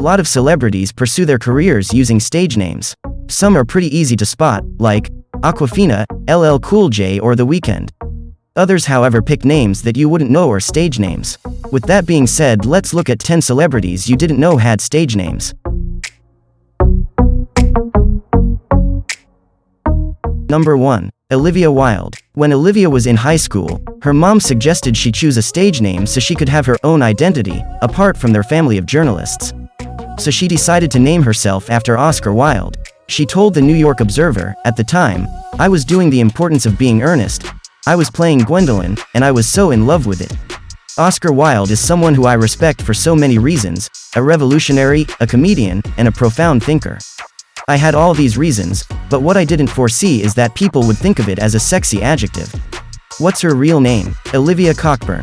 lot of celebrities pursue their careers using stage names. Some are pretty easy to spot, like Aquafina, LL Cool J or The Weeknd. Others, however, pick names that you wouldn't know are stage names. With that being said, let's look at 10 celebrities you didn't know had stage names. Number 1. Olivia Wilde. When Olivia was in high school, her mom suggested she choose a stage name so she could have her own identity, apart from their family of journalists. So she decided to name herself after Oscar Wilde. She told the New York Observer, "At the time, I was doing The Importance of Being Earnest. I was playing Gwendolyn, and I was so in love with it." Oscar Wilde is someone who I respect for so many reasons: a revolutionary, a comedian, and a profound thinker. I had all these reasons, but what I didn't foresee is that people would think of it as a sexy adjective. What's her real name? Olivia Cockburn.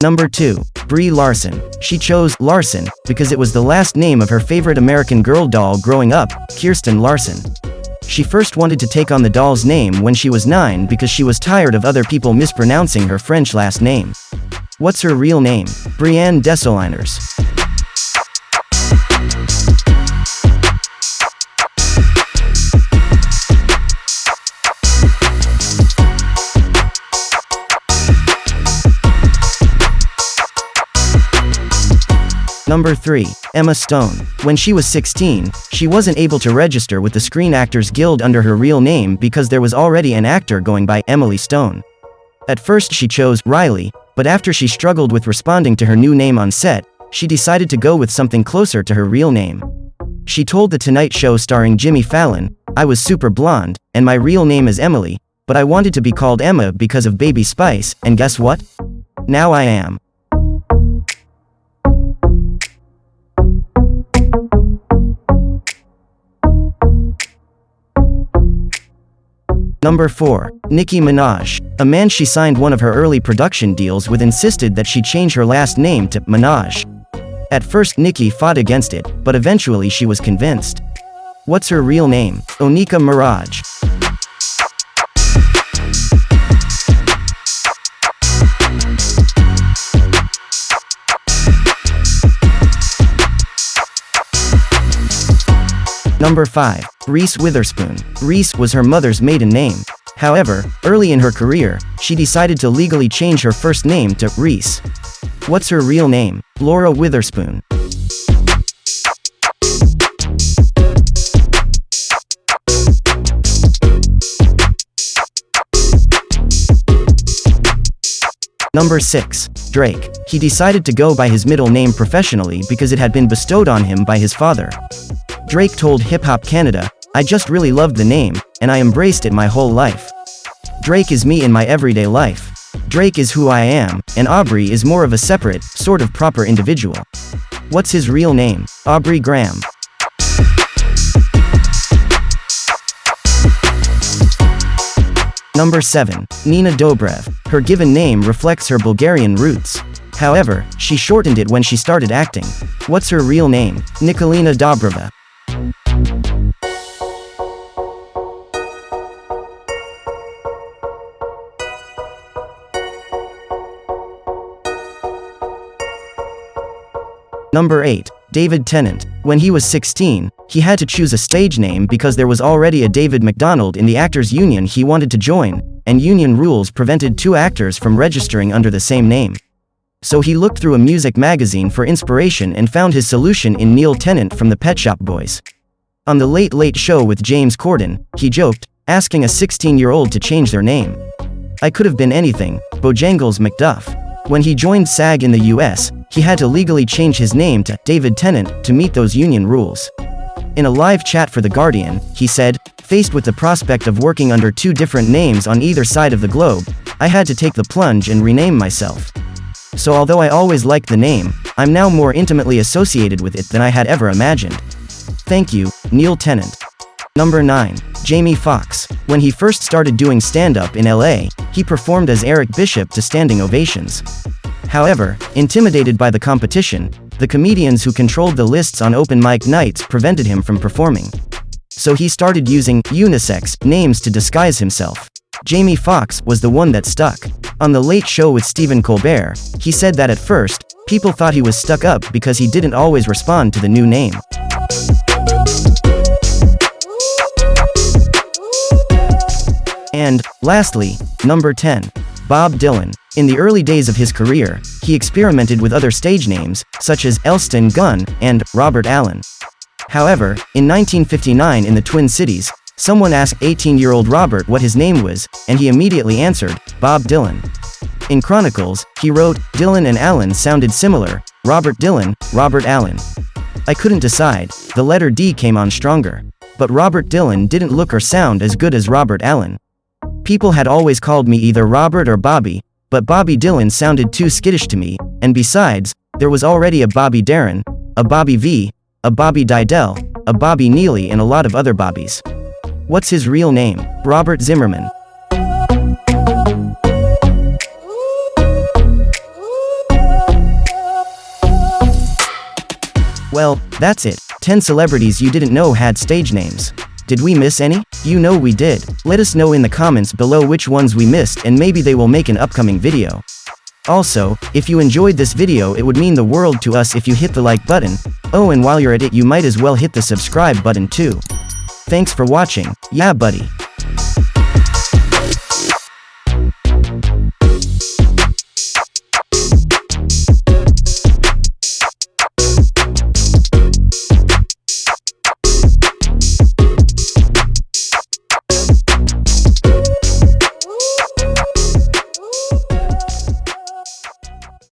Number 2. Brie Larson. She chose Larson because it was the last name of her favorite American Girl doll growing up, Kirsten Larson. She first wanted to take on the doll's name when she was 9 because she was tired of other people mispronouncing her French last name. What's her real name? Brianne Desoligners. Number 3. Emma Stone. When she was 16, she wasn't able to register with the Screen Actors Guild under her real name because there was already an actor going by Emily Stone. At first she chose Riley, but after she struggled with responding to her new name on set, she decided to go with something closer to her real name. She told The Tonight Show starring Jimmy Fallon, "I was super blonde, and my real name is Emily, but I wanted to be called Emma because of Baby Spice, and guess what? Now I am." Number 4. Nicki Minaj. A man she signed one of her early production deals with insisted that she change her last name to Minaj. At first Nicki fought against it, but eventually she was convinced. What's her real name? Onika Mirage. Number 5. Reese Witherspoon. Reese was her mother's maiden name. However, early in her career, she decided to legally change her first name to Reese. What's her real name? Laura Witherspoon. Number 6. Drake. He decided to go by his middle name professionally because it had been bestowed on him by his father. Drake told Hip Hop Canada, "I just really loved the name, and I embraced it my whole life. Drake is me in my everyday life. Drake is who I am, and Aubrey is more of a separate, sort of proper individual." What's his real name? Aubrey Graham. Number 7. Nina Dobrev. Her given name reflects her Bulgarian roots. However, she shortened it when she started acting. What's her real name? Nikolina Dobreva. Number 8. David Tennant. When he was 16, he had to choose a stage name because there was already a David MacDonald in the actors' union he wanted to join, and union rules prevented two actors from registering under the same name. So he looked through a music magazine for inspiration and found his solution in Neil Tennant from the Pet Shop Boys. On The Late Late Show with James Corden, he joked, asking a 16-year-old to change their name. "I could have been anything, Bojangles McDuff." When he joined SAG in the US, he had to legally change his name to David Tennant to meet those union rules. In a live chat for The Guardian, he said, "Faced with the prospect of working under two different names on either side of the globe, I had to take the plunge and rename myself. So although I always liked the name, I'm now more intimately associated with it than I had ever imagined. Thank you, Neil Tennant." Number 9. Jamie Foxx. When he first started doing stand-up in LA, he performed as Eric Bishop to standing ovations. However, intimidated by the competition, the comedians who controlled the lists on open mic nights prevented him from performing. So he started using unisex names to disguise himself. Jamie Foxx was the one that stuck. On The Late Show with Stephen Colbert, he said that at first, people thought he was stuck up because he didn't always respond to the new name. And, lastly, number 10. Bob Dylan. In the early days of his career, he experimented with other stage names, such as Elston Gunn and Robert Allen. However, in 1959 in the Twin Cities, someone asked 18-year-old Robert what his name was, and he immediately answered, Bob Dylan. In Chronicles, he wrote, Dylan and Allen sounded similar, Robert Dylan, Robert Allen. I couldn't decide, the letter D came on stronger. But Robert Dylan didn't look or sound as good as Robert Allen. People had always called me either Robert or Bobby, but Bobby Dylan sounded too skittish to me, and besides, there was already a Bobby Darin, a Bobby V, a Bobby Dydell, a Bobby Neely and a lot of other Bobbies. What's his real name? Robert Zimmerman. Well, that's it. 10 celebrities you didn't know had stage names. Did we miss any? You know we did. Let us know in the comments below which ones we missed and maybe they will make an upcoming video. Also, if you enjoyed this video it would mean the world to us if you hit the like button. Oh, and while you're at it you might as well hit the subscribe button too. Thanks for watching. Yeah buddy.